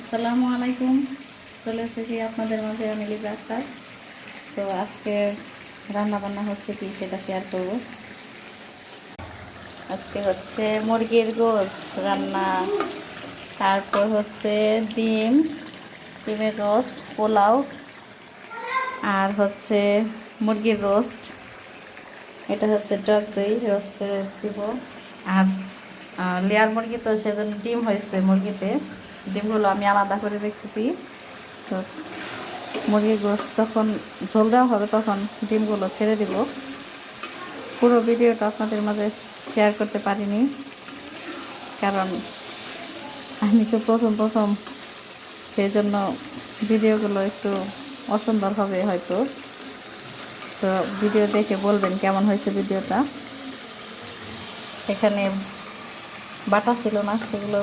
আসসালামু আলাইকুম। চলে এসেছি আপনাদের মাঝে আমি লিজা আক্তার। তো আজকে রান্না বান্না হচ্ছে কি সেটা শেয়ার করব। আজকে হচ্ছে মুরগির গোশত রান্না, তারপর হচ্ছে ডিমের রোস্ট, পোলাও, আর হচ্ছে মুরগির রোস্ট। এটা হচ্ছে টক দই রোস্টে দিব। আর লেয়ার মুরগি তো সেজন্য ডিম হয়েছে মুরগিতে, ডিমগুলো আমি আলাদা করে রেখেছি। তো মুরগির গোশত যখন ঝোল দেওয়া হবে তখন ডিমগুলো ছেড়ে দিব। পুরো ভিডিওটা আপনাদের মাঝে শেয়ার করতে পারিনি, কারণ আমি তো প্রথম সেই জন্য ভিডিওগুলো একটু অসুন্দর হবে হয়তো। তো ভিডিও দেখে বলবেন কেমন হয়েছে ভিডিওটা। এখানে বাটা ছিল না, সেগুলো